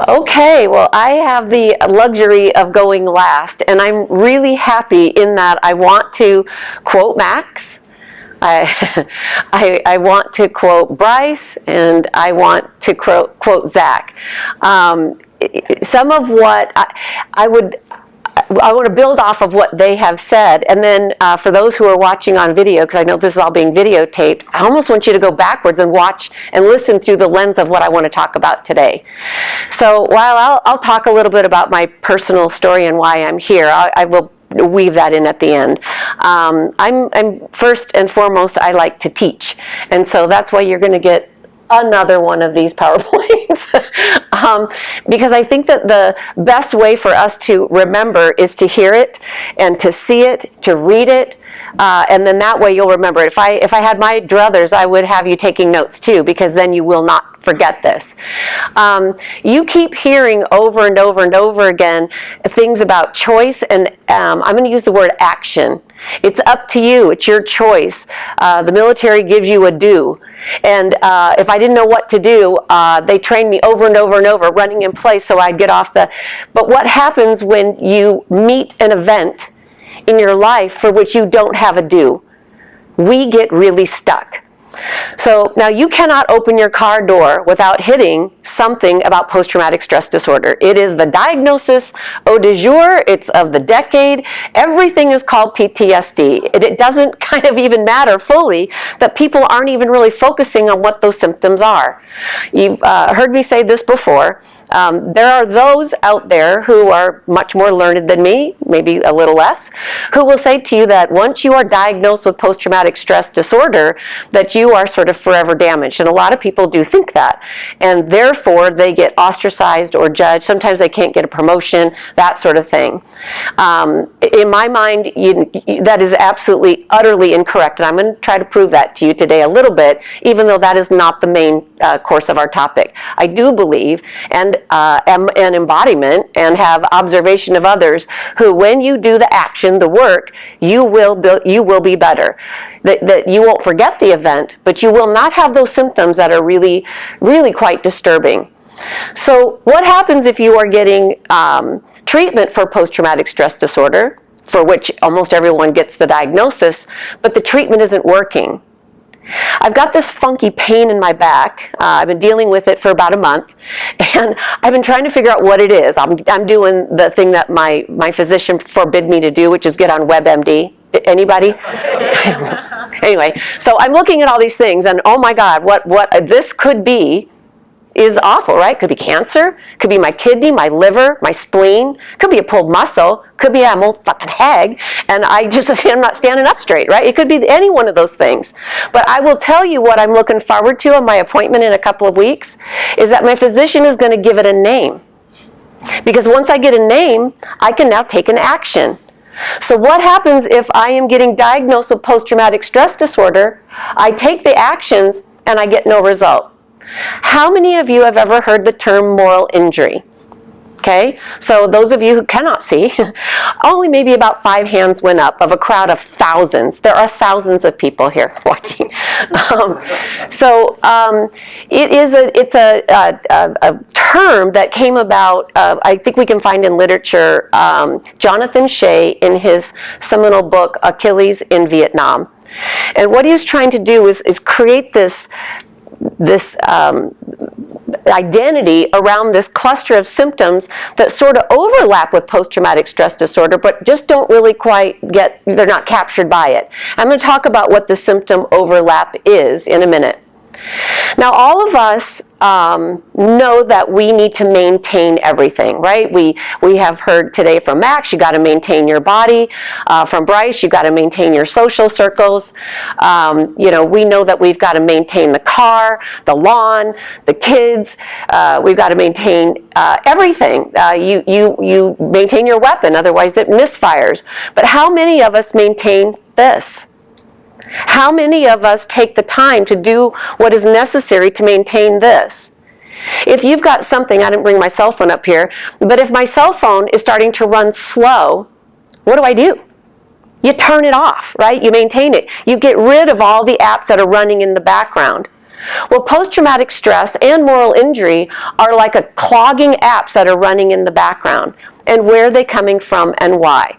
Okay, well, I have the luxury of going last, and I'm really happy in that I want to quote Max, I want to quote Bryce, and I want to quote Zach. Some of what I want to build off of what they have said, and then for those who are watching on video, because I know this is all being videotaped, I almost want you to go backwards and watch and listen through the lens of what I want to talk about today. So while I'll talk a little bit about my personal story and why I'm here, I will weave that in at the end. I'm first and foremost, I like to teach, and so that's why you're going to get another one of these PowerPoints. Because I think that the best way for us to remember is to hear it and to see it, to read it, and then that way you'll remember it. If I had my druthers, I would have you taking notes too, because then you will not forget this. You keep hearing over and over and over again things about choice, and I'm going to use the word action. It's up to you. It's your choice. The military gives you a do. And if I didn't know what to do, they trained me over and over and over, running in place so I'd get off the... But what happens when you meet an event in your life for which you don't have a do? We get really stuck. So now you cannot open your car door without hitting something about post-traumatic stress disorder. It is the diagnosis au jour, it's of the decade. Everything is called PTSD. It doesn't kind of even matter fully that people aren't even really focusing on what those symptoms are. You've heard me say this before. There are those out there who are much more learned than me, maybe a little less, who will say to you that once you are diagnosed with post-traumatic stress disorder, that you are sort of forever damaged. And a lot of people do think that. And therefore, they get ostracized or judged. Sometimes they can't get a promotion, that sort of thing. In my mind, that is absolutely, utterly incorrect. And I'm going to try to prove that to you today a little bit, even though that is not the main course of our topic. I do believe, and am an embodiment and have observation of others who, when you do the action, the work, you will be better. That you won't forget the event, but you will not have those symptoms that are really, really quite disturbing. So what happens if you are getting treatment for post-traumatic stress disorder, for which almost everyone gets the diagnosis, but the treatment isn't working? I've got this funky pain in my back. I've been dealing with it for about a month, and I've been trying to figure out what it is. I'm doing the thing that my physician forbid me to do, which is get on WebMD. Anybody? Anyway, so I'm looking at all these things, and oh my God, what this could be is awful, right? Could be cancer, could be my kidney, my liver, my spleen, could be a pulled muscle, could be I'm old fucking hag, and I'm not standing up straight, right? It could be any one of those things. But I will tell you what I'm looking forward to on my appointment in a couple of weeks is that my physician is going to give it a name. Because once I get a name, I can now take an action. So what happens if I am getting diagnosed with post-traumatic stress disorder, I take the actions, and I get no result? How many of you have ever heard the term moral injury? Okay, so those of you who cannot see, only maybe about 5 hands went up of a crowd of thousands. There are thousands of people here watching. It's a term that came about, I think we can find in literature, Jonathan Shea in his seminal book, Achilles in Vietnam. And what he was trying to do is create this identity around this cluster of symptoms that sort of overlap with post-traumatic stress disorder, but just don't really quite they're not captured by it. I'm going to talk about what the symptom overlap is in a minute. Now, all of us know that we need to maintain everything, right? We have heard today from Max, you got to maintain your body. From Bryce, you got to maintain your social circles. We know that we've got to maintain the car, the lawn, the kids. We've got to maintain everything. You maintain your weapon, otherwise it misfires. But how many of us maintain this? How many of us take the time to do what is necessary to maintain this? If you've got something, I didn't bring my cell phone up here, but if my cell phone is starting to run slow, what do? You turn it off, right? You maintain it. You get rid of all the apps that are running in the background. Well, post-traumatic stress and moral injury are like a clogging apps that are running in the background. And where are they coming from and why?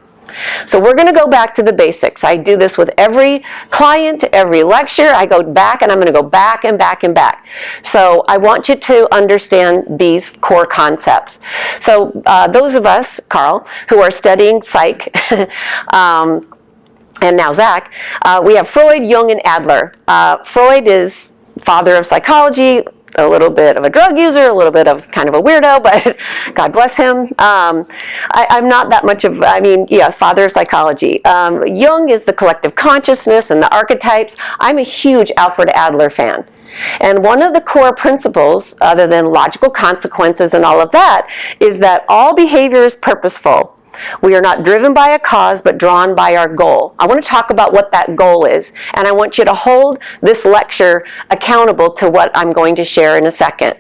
So we're going to go back to the basics. I do this with every client, every lecture. I go back, and I'm going to go back and back and back. So I want you to understand these core concepts. So those of us, Carl, who are studying psych, and now Zach, we have Freud, Jung, and Adler. Freud is father of psychology, a little bit of a drug user, a little bit of kind of a weirdo, but God bless him. I'm not that much of, father of psychology. Jung is the collective consciousness and the archetypes. I'm a huge Alfred Adler fan. And one of the core principles, other than logical consequences and all of that, is that all behavior is purposeful. We are not driven by a cause, but drawn by our goal. I want to talk about what that goal is, and I want you to hold this lecture accountable to what I'm going to share in a second.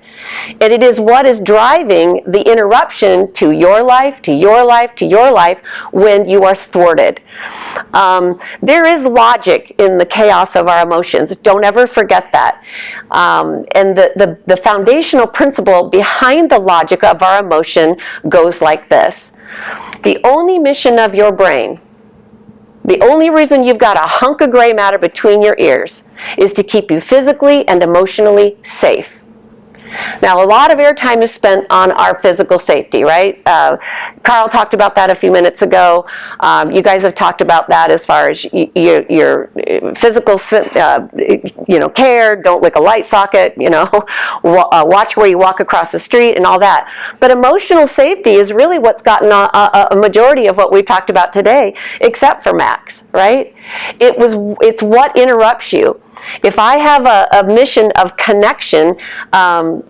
And it is what is driving the interruption to your life, to your life, to your life when you are thwarted. There is logic in the chaos of our emotions. Don't ever forget that. And the foundational principle behind the logic of our emotion goes like this. The only mission of your brain, the only reason you've got a hunk of gray matter between your ears, is to keep you physically and emotionally safe. Now, a lot of airtime is spent on our physical safety, right? Carl talked about that a few minutes ago. You guys have talked about that as far as your physical, care. Don't lick a light socket. Watch where you walk across the street and all that. But emotional safety is really what's gotten a majority of what we've talked about today, except for Max, right? It's what interrupts you. If I have a mission of connection,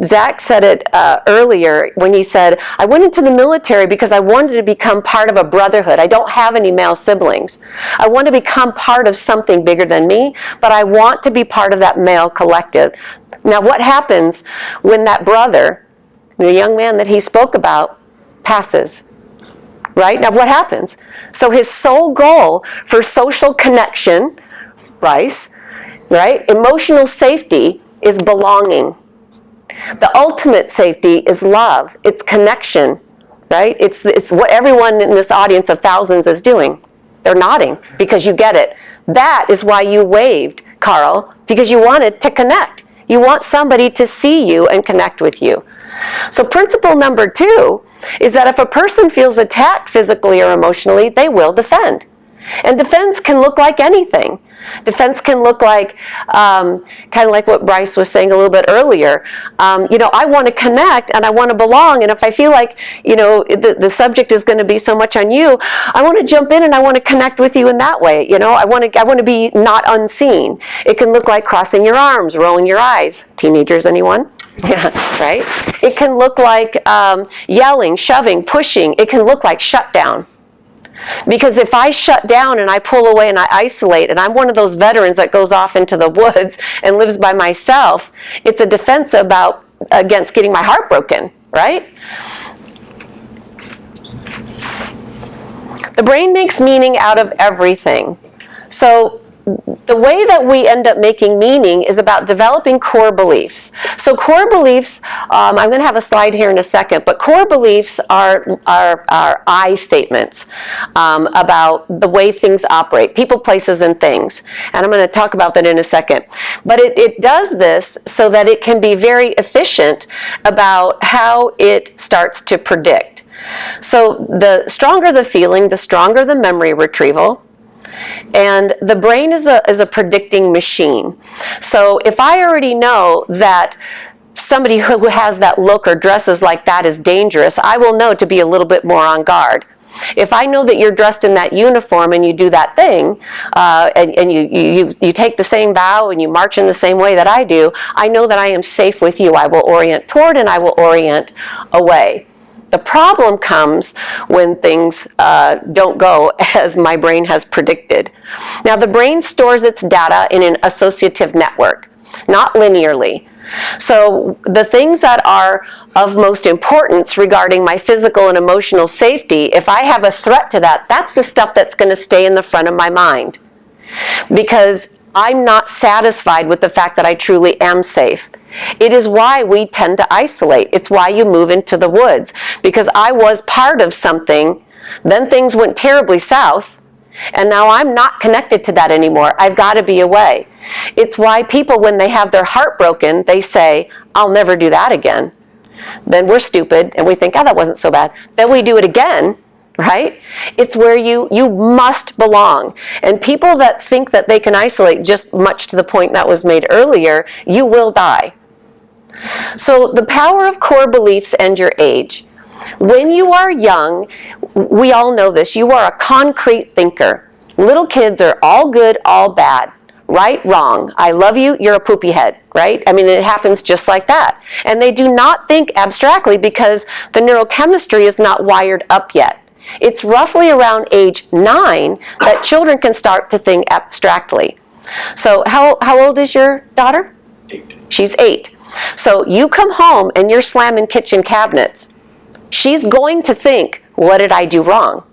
Zach said it earlier when he said, I went into the military because I wanted to become part of a brotherhood. I don't have any male siblings. I want to become part of something bigger than me, but I want to be part of that male collective. Now, what happens when that brother, the young man that he spoke about, passes? Right? Now, what happens? So his sole goal for social connection, Bryce, right? Emotional safety is belonging. The ultimate safety is love. It's connection, right? It's what everyone in this audience of thousands is doing. They're nodding because you get it. That is why you waved, Carl, because you wanted to connect. You want somebody to see you and connect with you. So principle number 2 is that if a person feels attacked physically or emotionally, they will defend. And defense can look like anything. Defense can look like, kind of like what Bryce was saying a little bit earlier. I want to connect and I want to belong. And if I feel like, the subject is going to be so much on you, I want to jump in and I want to connect with you in that way. I want to be not unseen. It can look like crossing your arms, rolling your eyes. Teenagers, anyone? Yeah, right? It can look like yelling, shoving, pushing. It can look like shutdown. Because if I shut down and I pull away and I isolate, and I'm one of those veterans that goes off into the woods and lives by myself, it's a defense against getting my heart broken, right? The brain makes meaning out of everything. So the way that we end up making meaning is about developing core beliefs. So core beliefs, I'm going to have a slide here in a second, but core beliefs are I statements about the way things operate, people, places, and things. And I'm going to talk about that in a second. But it does this so that it can be very efficient about how it starts to predict. So the stronger the feeling, the stronger the memory retrieval. And the brain is a predicting machine. So if I already know that somebody who has that look or dresses like that is dangerous, I will know to be a little bit more on guard. If I know that you're dressed in that uniform and you do that thing, and you take the same vow and you march in the same way that I do, I know that I am safe with you. I will orient toward and I will orient away. The problem comes when things don't go as my brain has predicted. Now, the brain stores its data in an associative network, not linearly. So the things that are of most importance regarding my physical and emotional safety, if I have a threat to that, that's the stuff that's going to stay in the front of my mind. Because I'm not satisfied with the fact that I truly am safe. It is why we tend to isolate. It's why you move into the woods. Because I was part of something, then things went terribly south, and now I'm not connected to that anymore. I've got to be away. It's why people, when they have their heart broken, they say, I'll never do that again. Then we're stupid, and we think, oh, that wasn't so bad. Then we do it again, right? It's where you must belong. And people that think that they can isolate, just much to the point that was made earlier, you will die. So the power of core beliefs and your age. When you are young, we all know this, you are a concrete thinker. Little kids are all good, all bad. Right, wrong, I love you, you're a poopy head, right? I mean, it happens just like that. And they do not think abstractly because the neurochemistry is not wired up yet. It's roughly around age 9 that children can start to think abstractly. So how old is your daughter? 8. She's 8. So you come home and you're slamming kitchen cabinets. She's going to think, what did I do wrong?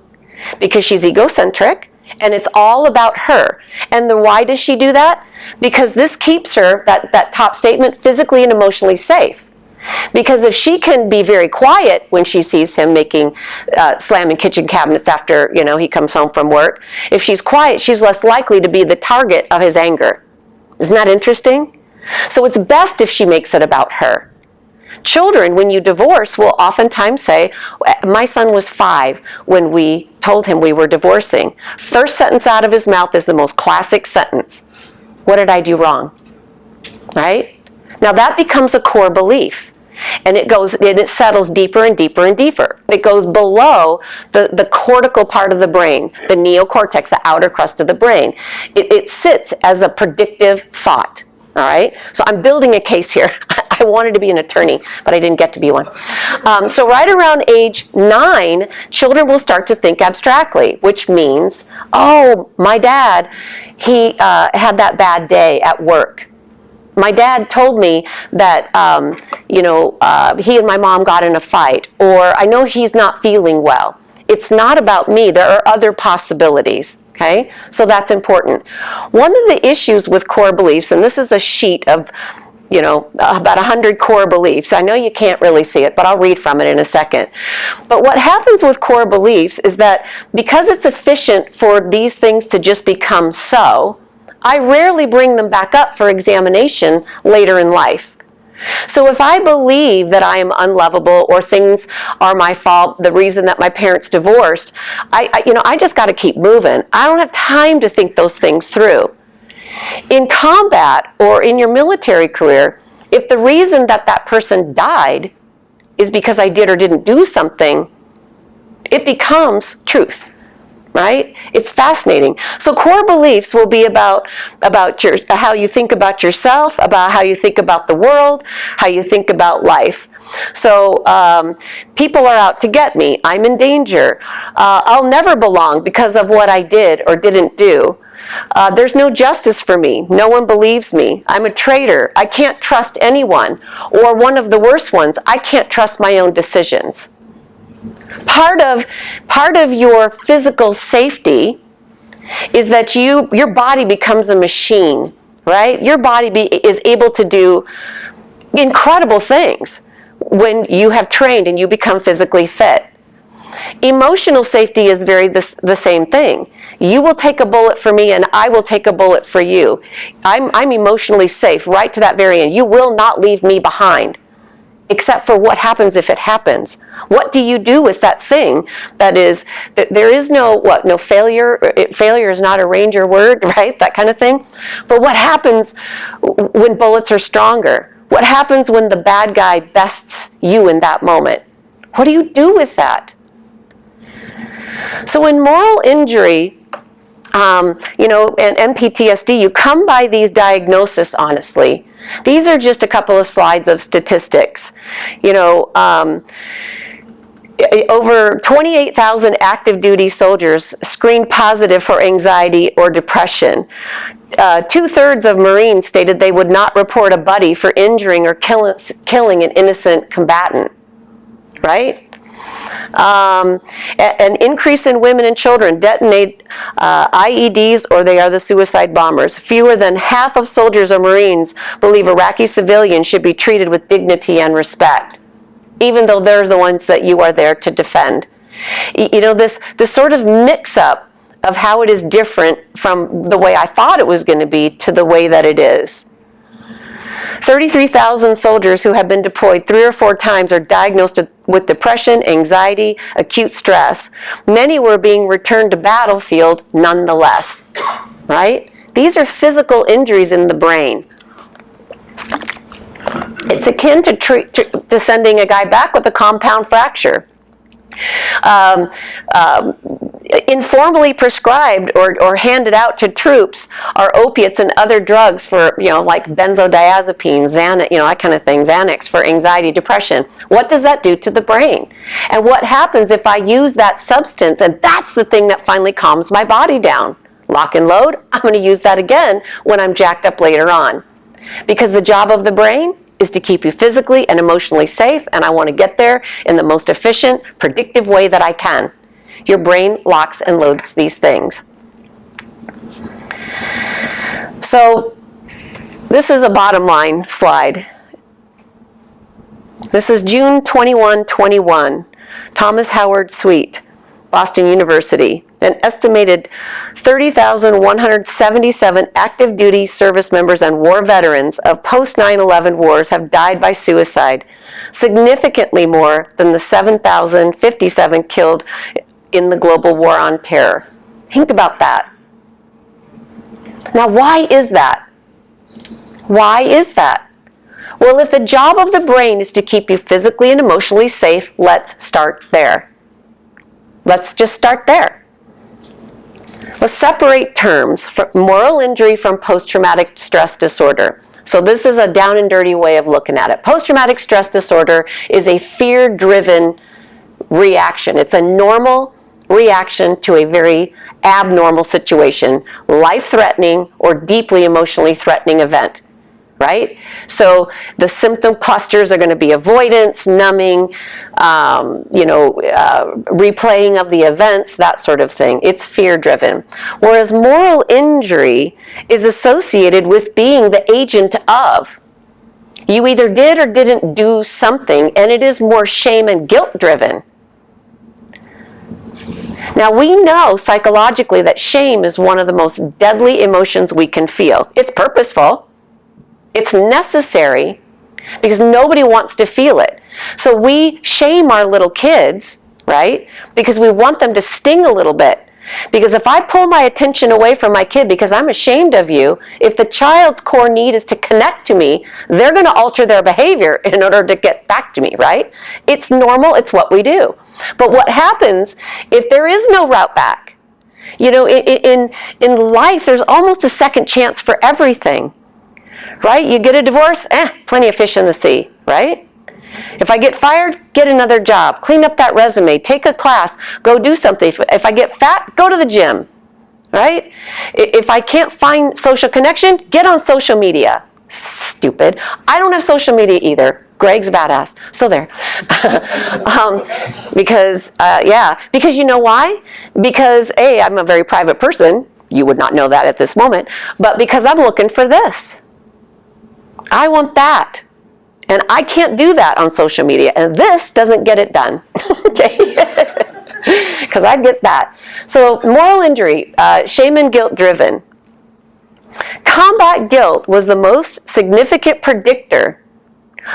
Because she's egocentric. And it's all about her. And then why does she do that? Because this keeps her, that top statement, physically and emotionally safe. Because if she can be very quiet when she sees him slamming kitchen cabinets after, he comes home from work, if she's quiet, she's less likely to be the target of his anger. Isn't that interesting? So it's best if she makes it about her. Children, when you divorce, will oftentimes say, my son was 5 when we told him we were divorcing. First sentence out of his mouth is the most classic sentence. What did I do wrong? Right? Now that becomes a core belief. And it settles deeper and deeper and deeper. It goes below the cortical part of the brain, the neocortex, the outer crust of the brain. It sits as a predictive thought. All right, so I'm building a case here. I wanted to be an attorney, but I didn't get to be one. So right around age 9, children will start to think abstractly, which means, oh, my dad, he had that bad day at work. My dad told me that, he and my mom got in a fight, or I know he's not feeling well. It's not about me. There are other possibilities. Okay, so that's important. One of the issues with core beliefs, and this is a sheet of, about 100 core beliefs. I know you can't really see it, but I'll read from it in a second. But what happens with core beliefs is that because it's efficient for these things to just become so, I rarely bring them back up for examination later in life. So if I believe that I am unlovable or things are my fault, the reason that my parents divorced, I just got to keep moving. I don't have time to think those things through. In combat or in your military career, if the reason that person died is because I did or didn't do something, it becomes truth. Right? It's fascinating. So core beliefs will be about how you think about yourself, about how you think about the world, how you think about life. So people are out to get me. I'm in danger. I'll never belong because of what I did or didn't do. There's no justice for me. No one believes me. I'm a traitor. I can't trust anyone. Or one of the worst ones, I can't trust my own decisions. Part of your physical safety is that your body becomes a machine, right? Your body is able to do incredible things when you have trained and you become physically fit. Emotional safety is the same thing. You will take a bullet for me and I will take a bullet for you. I'm emotionally safe right to that very end. You will not leave me behind. Except for what happens if it happens. What do you do with that thing that there is no failure? Failure is not a ranger word, right? That kind of thing. But what happens when bullets are stronger? What happens when the bad guy bests you in that moment? What do you do with that? So in moral injury, and PTSD, you come by these diagnoses honestly. These are just a couple of slides of statistics. Over 28,000 active duty soldiers screened positive for anxiety or depression. 2/3 of Marines stated they would not report a buddy for injuring or killing an innocent combatant, right? An increase in women and children detonate IEDs or they are the suicide bombers. Fewer than half of soldiers or Marines believe Iraqi civilians should be treated with dignity and respect, even though they're the ones that you are there to defend. You know, this sort of mix-up of how it is different from the way I thought it was going to be to the way that it is. 33,000 soldiers who have been deployed 3 or 4 times are diagnosed with depression, anxiety, acute stress. Many were being returned to battlefield nonetheless, right? These are physical injuries in the brain. It's akin to sending a guy back with a compound fracture. Informally prescribed or handed out to troops are opiates and other drugs for, you know, like benzodiazepines, Xanax, you know, that kind of thing, Xanax for anxiety, depression. What does that do to the brain? And what happens if I use that substance and that's the thing that finally calms my body down? Lock and load, I'm going to use that again when I'm jacked up later on. Because the job of the brain is to keep you physically and emotionally safe, and I want to get there in the most efficient, predictive way that I can. Your brain locks and loads these things. So this is a bottom line slide. This is June 21, Thomas Howard Sweet, Boston University. An estimated 30,177 active duty service members and war veterans of post-9/11 wars have died by suicide, significantly more than the 7,057 killed in the global war on terror. Think about that. Now, why is that? Why is that? Well, if the job of the brain is to keep you physically and emotionally safe, let's start there. Let's just start there. Let's separate terms, moral injury from post-traumatic stress disorder. So this is a down and dirty way of looking at it. Post-traumatic stress disorder is a fear-driven reaction. It's a normal reaction to a very abnormal situation, life-threatening or deeply emotionally threatening event, right? So the symptom clusters are going to be avoidance, numbing, replaying of the events, that sort of thing. It's fear-driven. Whereas moral injury is associated with being the agent of. You either did or didn't do something, and it is more shame and guilt-driven. Now, we know psychologically that shame is one of the most deadly emotions we can feel. It's purposeful. It's necessary because nobody wants to feel it. So we shame our little kids, right? Because we want them to sting a little bit. Because if I pull my attention away from my kid because I'm ashamed of you, if the child's core need is to connect to me, they're going to alter their behavior in order to get back to me, right? It's normal. It's what we do. But what happens if there is no route back? You know, in life, there's almost a second chance for everything, right? You get a divorce, plenty of fish in the sea, right? If I get fired, get another job, clean up that resume, take a class, go do something. If I get fat, go to the gym, right? If I can't find social connection, get on social media. Stupid. I don't have social media either. Greg's a badass. So there. Because you know why? Because A, I'm a very private person. You would not know that at this moment. But because I'm looking for this. I want that. And I can't do that on social media. And this doesn't get it done. Okay? Because I get that. So moral injury, shame and guilt driven. Combat guilt was the most significant predictor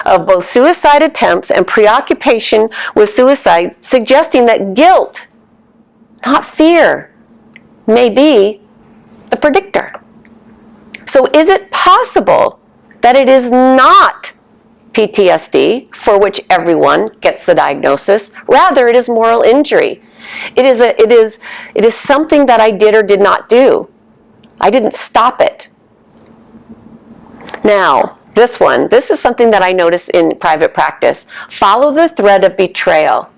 of both suicide attempts and preoccupation with suicide, suggesting that guilt, not fear, may be the predictor. So is it possible that it is not PTSD, for which everyone gets the diagnosis? Rather, it is moral injury. It is something that I did or did not do. I didn't stop it. Now, this is something that I notice in private practice. Follow the thread of betrayal.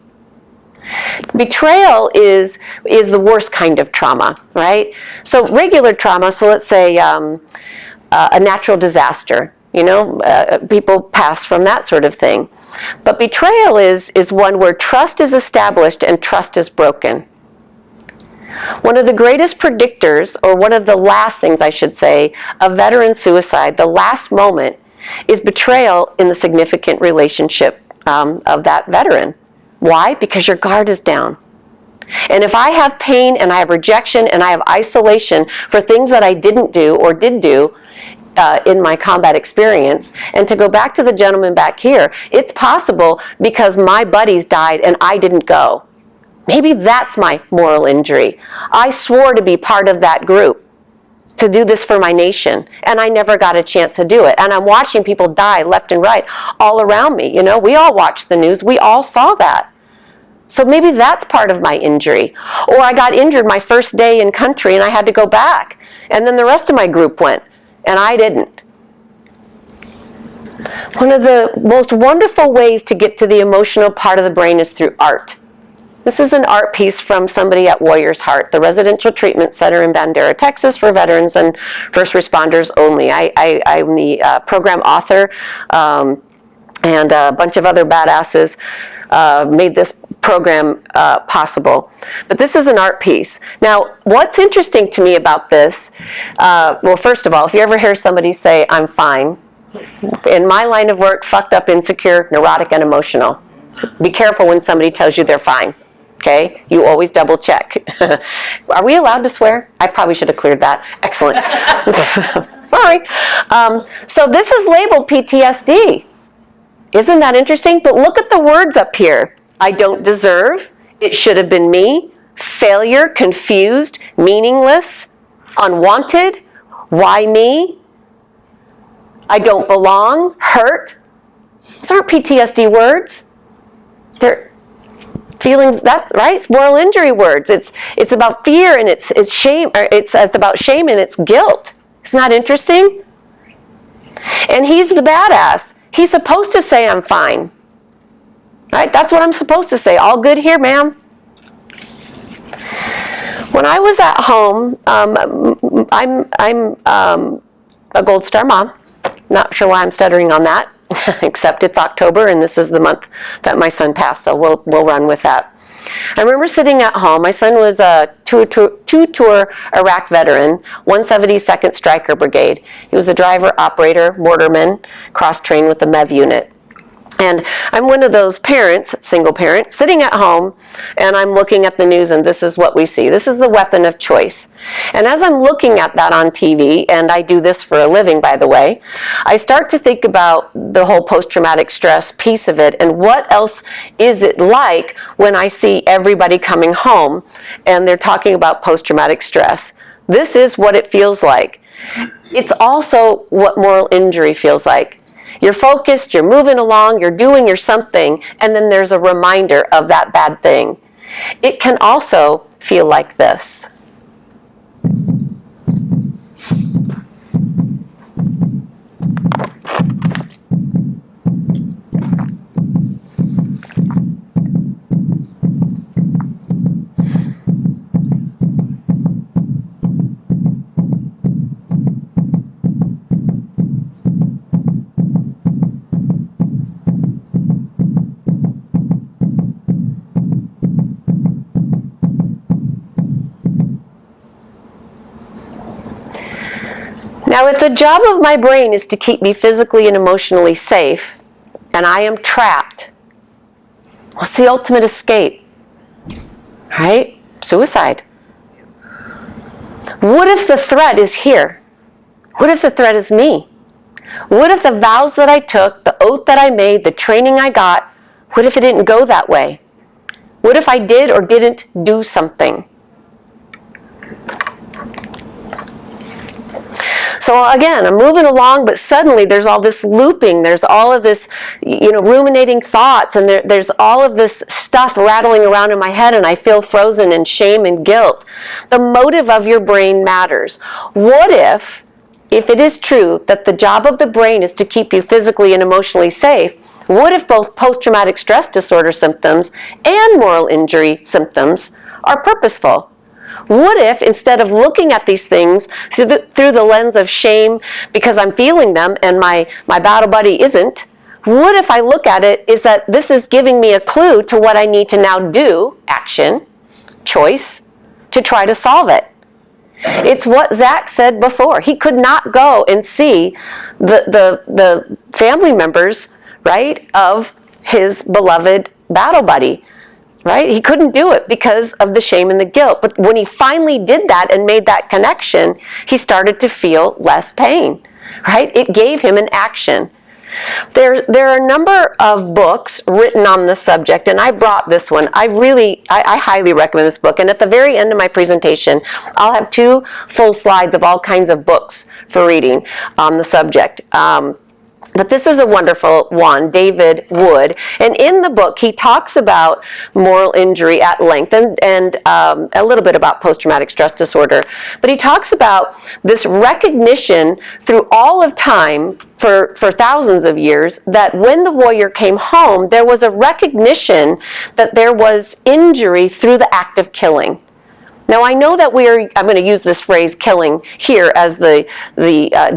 Betrayal is the worst kind of trauma, right? So regular trauma, so let's say a natural disaster, people pass from that sort of thing. But betrayal is one where trust is established and trust is broken. One of the greatest predictors, or one of the last things I should say, of veteran suicide, the last moment, is betrayal in the significant relationship of that veteran. Why? Because your guard is down. And if I have pain and I have rejection and I have isolation for things that I didn't do or did do in my combat experience, and to go back to the gentleman back here, it's possible because my buddies died and I didn't go. Maybe that's my moral injury. I swore to be part of that group, to do this for my nation, and I never got a chance to do it. And I'm watching people die left and right all around me. You know, we all watched the news. We all saw that. So maybe that's part of my injury. Or I got injured my first day in country and I had to go back. And then the rest of my group went, and I didn't. One of the most wonderful ways to get to the emotional part of the brain is through art. This is an art piece from somebody at Warrior's Heart, the Residential Treatment Center in Bandera, Texas, for veterans and first responders only. I'm the program author, and a bunch of other badasses made this program possible. But this is an art piece. Now, what's interesting to me about this, well, first of all, if you ever hear somebody say, "I'm fine," in my line of work, fucked up, insecure, neurotic, and emotional. So be careful when somebody tells you they're fine. Okay, you always double check. Are we allowed to swear? I probably should have cleared that. Excellent. Sorry. So this is labeled PTSD. Isn't that interesting? But look at the words up here. I don't deserve. It should have been me. Failure, confused, meaningless, unwanted. Why me? I don't belong. Hurt. Those aren't PTSD words. They're feelings, that's right, it's moral injury words. It's about fear and it's shame, or it's about shame and it's guilt. Isn't that interesting? And he's the badass. He's supposed to say, "I'm fine." Right? That's what I'm supposed to say. "All good here, ma'am." When I was at home, I'm a Gold Star mom. Not sure why I'm stuttering on that. Except it's October and this is the month that my son passed, so we'll run with that. I remember sitting at home. My son was a two-tour Iraq veteran, 172nd Stryker Brigade. He was the driver, operator, mortarman, cross-trained with the MEV unit. And I'm one of those parents, single parent, sitting at home, and I'm looking at the news, and this is what we see. This is the weapon of choice. And as I'm looking at that on TV, and I do this for a living, by the way, I start to think about the whole post-traumatic stress piece of it, and what else is it like when I see everybody coming home, and they're talking about post-traumatic stress. This is what it feels like. It's also what moral injury feels like. You're focused, you're moving along, you're doing your something, and then there's a reminder of that bad thing. It can also feel like this. Now, if the job of my brain is to keep me physically and emotionally safe, and I am trapped, what's the ultimate escape? Right? Suicide. What if the threat is here? What if the threat is me? What if the vows that I took, the oath that I made, the training I got, what if it didn't go that way? What if I did or didn't do something? So again, I'm moving along, but suddenly there's all this looping, there's all of this, ruminating thoughts, and there's all of this stuff rattling around in my head, and I feel frozen in shame and guilt. The motive of your brain matters. What if it is true that the job of the brain is to keep you physically and emotionally safe, what if both post-traumatic stress disorder symptoms and moral injury symptoms are purposeful? What if, instead of looking at these things through the lens of shame because I'm feeling them and my battle buddy isn't, What if I look at it is that this is giving me a clue to what I need to now do, action, choice, to try to solve it. It's what Zach said before. He could not go and see the family members, right, of his beloved battle buddy, right? He couldn't do it because of the shame and the guilt. But when he finally did that and made that connection, he started to feel less pain, right? It gave him an action. There are a number of books written on this subject, and I brought this one. I highly recommend this book. And at the very end of my presentation, I'll have 2 full slides of all kinds of books for reading on the subject. But this is a wonderful one, David Wood. And in the book, he talks about moral injury at length and a little bit about post-traumatic stress disorder. But he talks about this recognition through all of time for thousands of years that when the warrior came home, there was a recognition that there was injury through the act of killing. Now, I know that I'm going to use this phrase killing here as the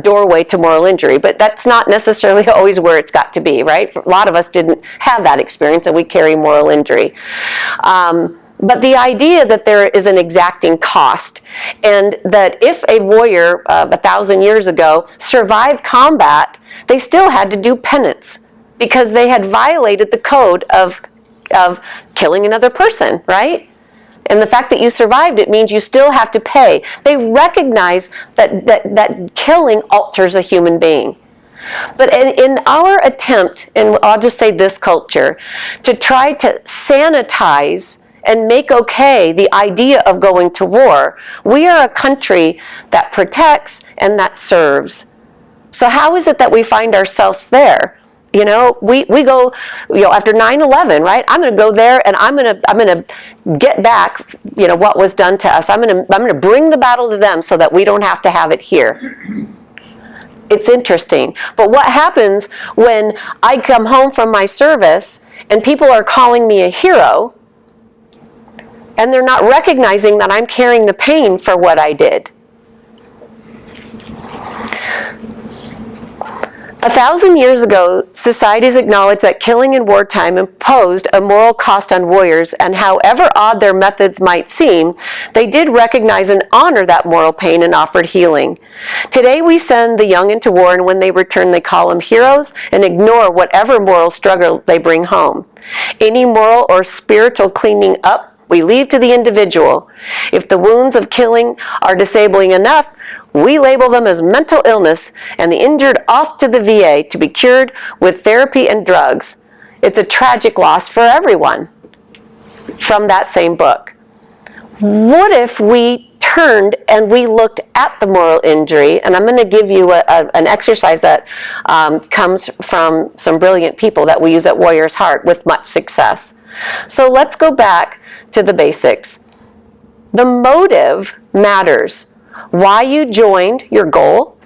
doorway to moral injury, but that's not necessarily always where it's got to be, right? A lot of us didn't have that experience and we carry moral injury. But the idea that there is an exacting cost, and that if a warrior 1,000 years ago survived combat, they still had to do penance because they had violated the code of killing another person, right? And the fact that you survived it means you still have to pay. They recognize that killing alters a human being. But in our attempt, and I'll just say this culture, to try to sanitize and make okay the idea of going to war, we are a country that protects and that serves. So how is it that we find ourselves there? You know, we go, after 9/11, right? I'm going to go there and I'm going to get back, what was done to us. I'm going to bring the battle to them so that we don't have to have it here. It's interesting. But what happens when I come home from my service and people are calling me a hero and they're not recognizing that I'm carrying the pain for what I did? 1,000 years ago, societies acknowledged that killing in wartime imposed a moral cost on warriors, and however odd their methods might seem, they did recognize and honor that moral pain and offered healing. Today we send the young into war, and when they return they call them heroes and ignore whatever moral struggle they bring home. Any moral or spiritual cleaning up we leave to the individual. If the wounds of killing are disabling enough, we label them as mental illness and the injured off to the VA to be cured with therapy and drugs. It's a tragic loss for everyone. From that same book. What if we turned and we looked at the moral injury, and I'm going to give you an exercise that comes from some brilliant people that we use at Warrior's Heart with much success. So let's go back to the basics. The motive matters. Why you joined, your goal,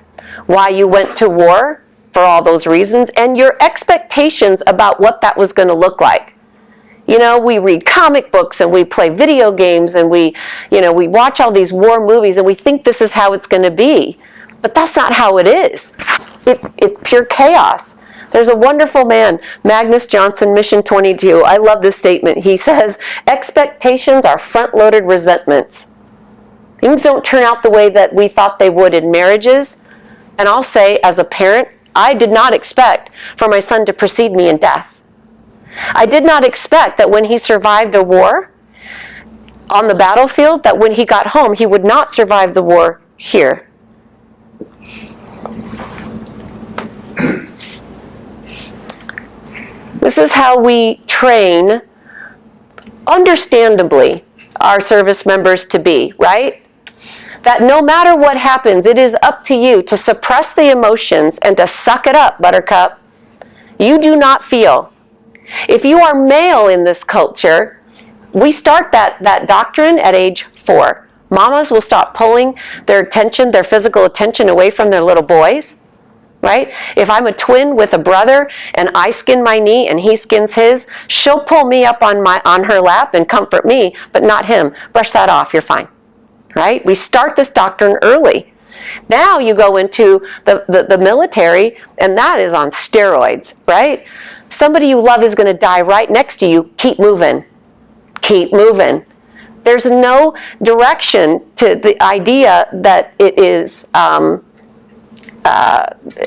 why you went to war for all those reasons, and your expectations about what that was going to look like. We read comic books and we play video games and we watch all these war movies and we think this is how it's going to be. But that's not how it is. It's pure chaos. There's a wonderful man, Magnus Johnson, Mission 22. I love this statement. He says, expectations are front-loaded resentments. Things don't turn out the way that we thought they would in marriages. And I'll say, as a parent, I did not expect for my son to precede me in death. I did not expect that when he survived a war on the battlefield, that when he got home, he would not survive the war here. This is how we train, understandably, our service members to be, right? That no matter what happens, it is up to you to suppress the emotions and to suck it up, buttercup. You do not feel. If you are male in this culture, we start that doctrine at age 4. Mamas will stop pulling their attention, their physical attention away from their little boys, right? If I'm a twin with a brother and I skin my knee and he skins his, she'll pull me up on her lap and comfort me, but not him. Brush that off, you're fine, right? We start this doctrine early. Now you go into the military, and that is on steroids, right? Somebody you love is going to die right next to you. Keep moving. Keep moving. There's no direction to the idea that it is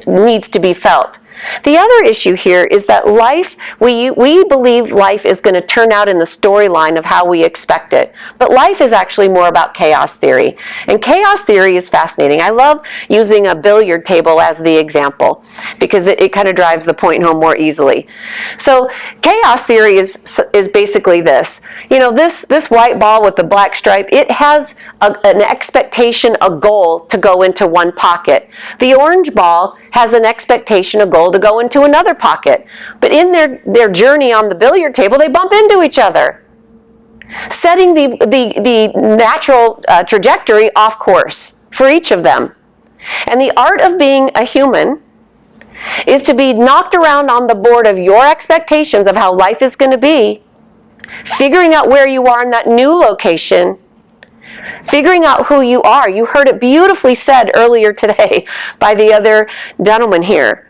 needs to be felt. The other issue here is that life, we believe life is going to turn out in the storyline of how we expect it. But life is actually more about chaos theory. And chaos theory is fascinating. I love using a billiard table as the example because it kind of drives the point home more easily. So chaos theory is basically this. You know, this white ball with the black stripe, it has an expectation, a goal to go into one pocket. The orange ball has an expectation, a goal to go into another pocket. But in their journey on the billiard table, they bump into each other, setting the natural trajectory off course for each of them. And the art of being a human is to be knocked around on the board of your expectations of how life is going to be, figuring out where you are in that new location, figuring out who you are. You heard it beautifully said earlier today by the other gentleman here.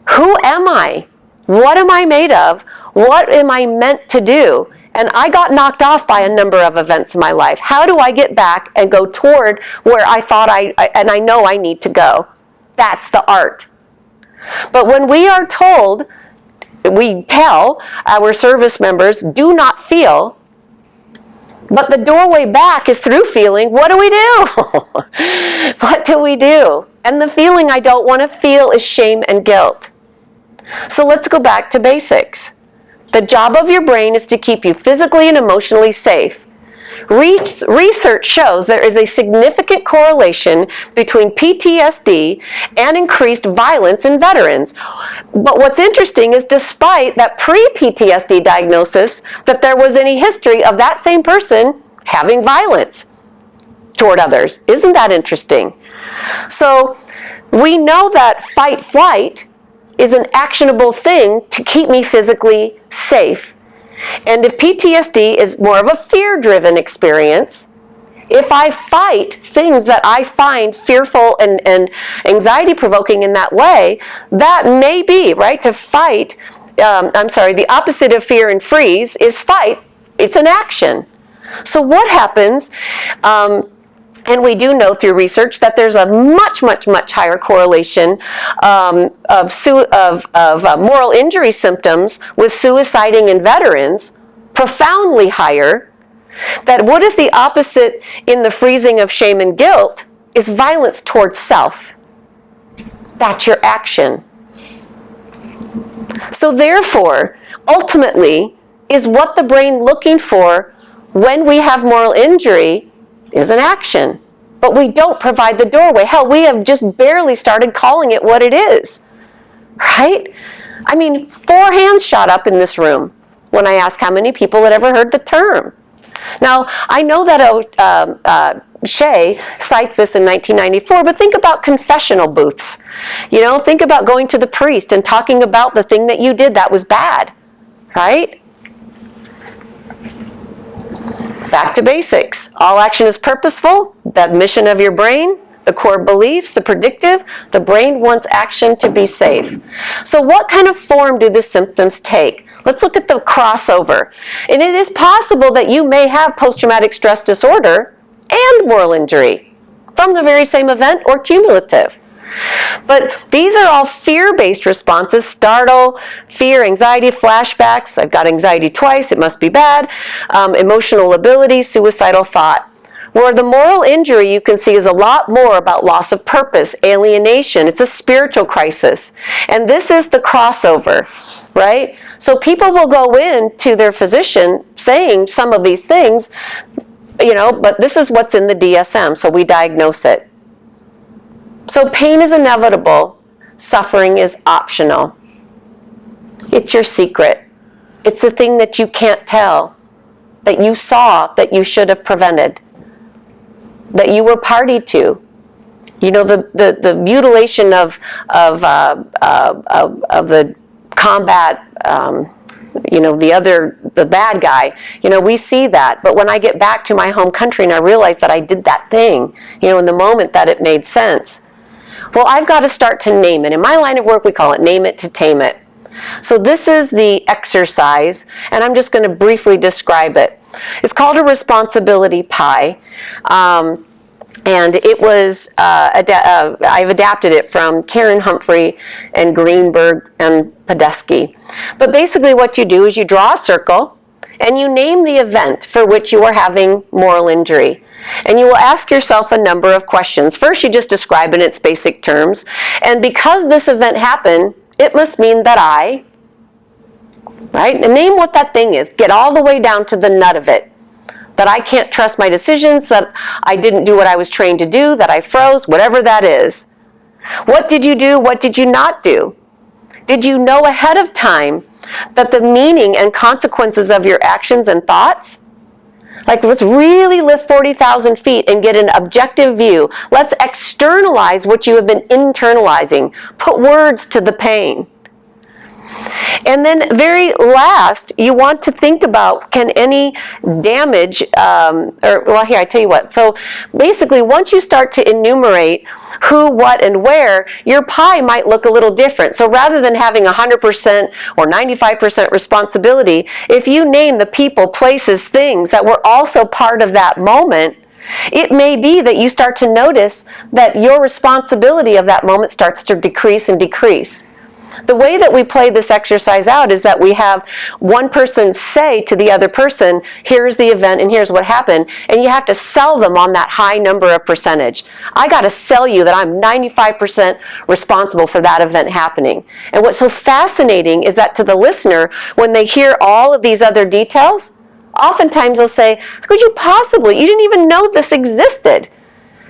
Who am I? What am I made of? What am I meant to do? And I got knocked off by a number of events in my life. How do I get back and go toward where I thought and I know I need to go? That's the art. But when we are told, we tell our service members, do not feel, but the doorway back is through feeling. What do we do? What do we do? And the feeling I don't want to feel is shame and guilt. So let's go back to basics. The job of your brain is to keep you physically and emotionally safe. Research shows there is a significant correlation between PTSD and increased violence in veterans. But what's interesting is despite that pre-PTSD diagnosis, that there was any history of that same person having violence toward others. Isn't that interesting? So we know that fight-flight is an actionable thing to keep me physically safe. And if PTSD is more of a fear-driven experience, if I fight things that I find fearful and anxiety-provoking in that way, that may be, right, to fight, the opposite of fear and freeze is fight. It's an action. So what happens, and we do know through research that there's a much, much, much higher correlation of moral injury symptoms with suiciding in veterans, profoundly higher. That what if the opposite in the freezing of shame and guilt is violence towards self? That's your action. So therefore, ultimately, is what the brain looking for when we have moral injury is an action, but we don't provide the doorway. Hell, we have just barely started calling it what it is, right? I mean, 4 hands shot up in this room when I asked how many people had ever heard the term. Now, I know that Shea cites this in 1994, but think about confessional booths. You know, think about going to the priest and talking about the thing that you did that was bad, right? Back to basics. All action is purposeful. That mission of your brain, the core beliefs, the predictive, the brain wants action to be safe. So what kind of form do the symptoms take? Let's look at the crossover. And it is possible that you may have post-traumatic stress disorder and moral injury from the very same event or cumulative. But these are all fear-based responses: startle, fear, anxiety, flashbacks. I've got anxiety twice, it must be bad. Emotional ability, suicidal thought. Where the moral injury you can see is a lot more about loss of purpose, alienation. It's a spiritual crisis. And this is the crossover, right? So people will go in to their physician saying some of these things, you know, but this is what's in the DSM, so we diagnose it. So pain is inevitable, suffering is optional. It's your secret. It's the thing that you can't tell, that you saw, that you should have prevented, that you were party to. You know, the mutilation of the combat, the bad guy. We see that. But when I get back to my home country and I realize that I did that thing, in the moment that it made sense, well, I've got to start to name it. In my line of work, we call it name it to tame it. So this is the exercise, and I'm just going to briefly describe it. It's called a responsibility pie. And it was, I've adapted it from Karen Humphrey and Greenberg and Podesky. But basically what you do is you draw a circle and you name the event for which you are having moral injury. And you will ask yourself a number of questions. First, you just describe it in its basic terms. And because this event happened, it must mean that right? And name what that thing is. Get all the way down to the nut of it. That I can't trust my decisions, that I didn't do what I was trained to do, that I froze, whatever that is. What did you do? What did you not do? Did you know ahead of time that the meaning and consequences of your actions and thoughts? Like, let's really lift 40,000 feet and get an objective view. Let's externalize what you have been internalizing. Put words to the pain. And then very last, you want to think about, can any damage, here, I tell you what. So basically, once you start to enumerate who, what, and where, your pie might look a little different. So rather than having 100% or 95% responsibility, if you name the people, places, things that were also part of that moment, it may be that you start to notice that your responsibility of that moment starts to decrease and decrease. The way that we play this exercise out is that we have one person say to the other person, here's the event and here's what happened, and you have to sell them on that high number of percentage. I got to sell you that I'm 95% responsible for that event happening. And what's so fascinating is that to the listener, when they hear all of these other details, oftentimes they'll say, how could you possibly? You didn't even know this existed.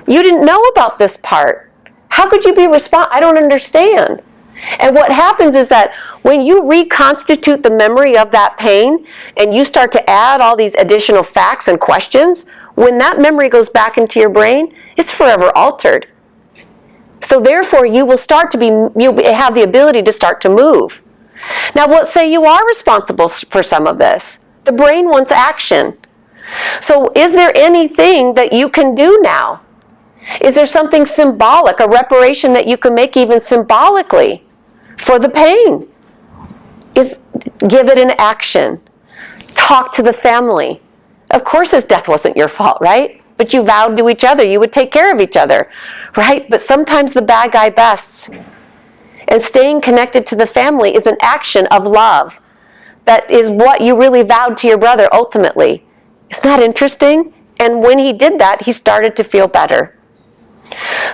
You didn't know about this part. How could you be responsible? I don't understand. And what happens is that when you reconstitute the memory of that pain and you start to add all these additional facts and questions, when that memory goes back into your brain, it's forever altered. So therefore, you will start to you'll have the ability to start to move. Now, let's say you are responsible for some of this. The brain wants action. So is there anything that you can do now? Is there something symbolic, a reparation that you can make even symbolically for the pain? Give it an action. Talk to the family. Of course his death wasn't your fault, right? But you vowed to each other you would take care of each other, right? But sometimes the bad guy bests. And staying connected to the family is an action of love. That is what you really vowed to your brother ultimately. Isn't that interesting? And when he did that, he started to feel better.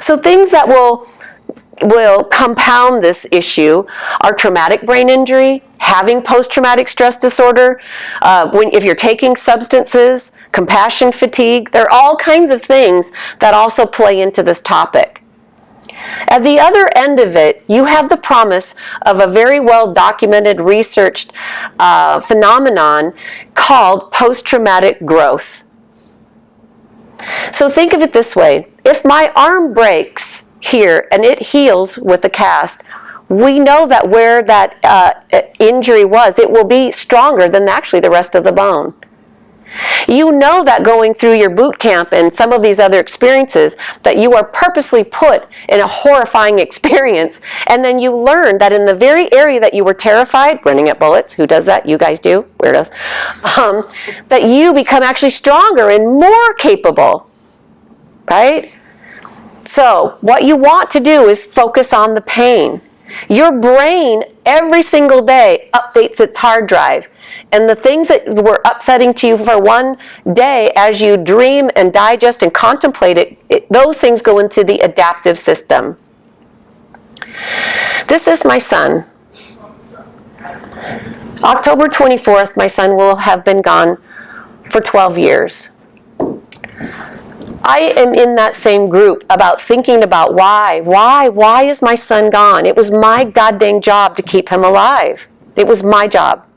So things that will compound this issue are traumatic brain injury, having post-traumatic stress disorder, if you're taking substances, compassion fatigue. There are all kinds of things that also play into this topic. At the other end of it, you have the promise of a very well-documented, researched phenomenon called post-traumatic growth. So think of it this way. If my arm breaks here and it heals with a cast, we know that where that injury was, it will be stronger than actually the rest of the bone. You know that going through your boot camp and some of these other experiences that you are purposely put in a horrifying experience, and then you learn that in the very area that you were terrified, running at bullets, who does that? You guys do, weirdos, that you become actually stronger and more capable, right? So what you want to do is focus on the pain. Your brain every single day updates its hard drive. And the things that were upsetting to you for one day, as you dream and digest and contemplate it, those things go into the adaptive system. This is my son. October 24th, my son will have been gone for 12 years. I am in that same group about thinking about why is my son gone? It was my goddamn job to keep him alive. It was my job.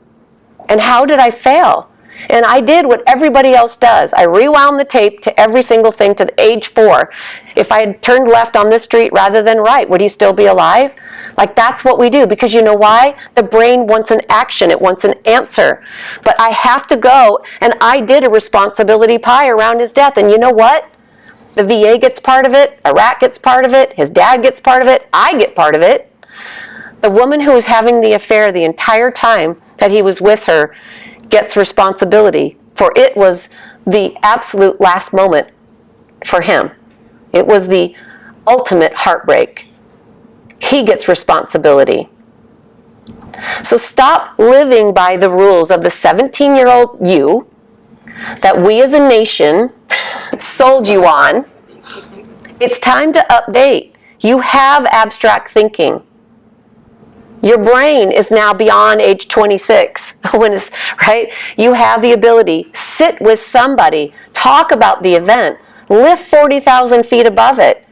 And how did I fail? And I did what everybody else does. I rewound the tape to every single thing to the age 4. If I had turned left on this street rather than right, would he still be alive? Like, that's what we do, because you know why? The brain wants an action. It wants an answer. But I have to go, and I did a responsibility pie around his death. And you know what? The VA gets part of it. Iraq gets part of it. His dad gets part of it. I get part of it. The woman who was having the affair the entire time that he was with her gets responsibility, for it was the absolute last moment for him. It was the ultimate heartbreak. He gets responsibility. So stop living by the rules of the 17-year-old you that we as a nation sold you on. It's time to update. You have abstract thinking. Your brain is now beyond age 26. Right? You have the ability. Sit with somebody. Talk about the event. Lift 40,000 feet above it.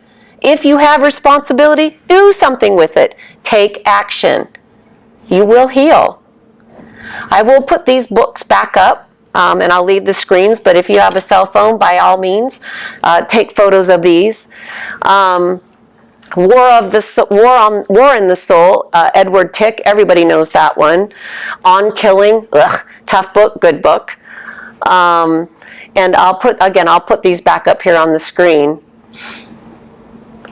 If you have responsibility, do something with it. Take action. You will heal. I will put these books back up, and I'll leave the screens, but if you have a cell phone, by all means, take photos of these. War in the Soul, Edward Tick, everybody knows that one. On Killing, tough book, good book. And I'll put these back up here on the screen.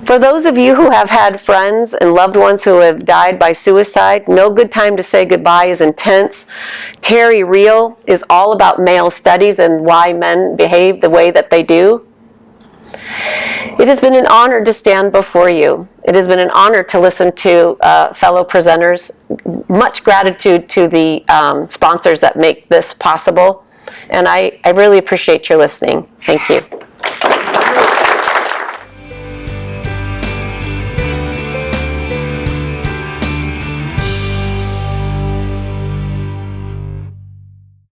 For those of you who have had friends and loved ones who have died by suicide, No Good Time to Say Goodbye is intense. Terry Real is all about male studies and why men behave the way that they do. It has been an honor to stand before you. It has been an honor to listen to fellow presenters. Much gratitude to the sponsors that make this possible. And I really appreciate your listening. Thank you.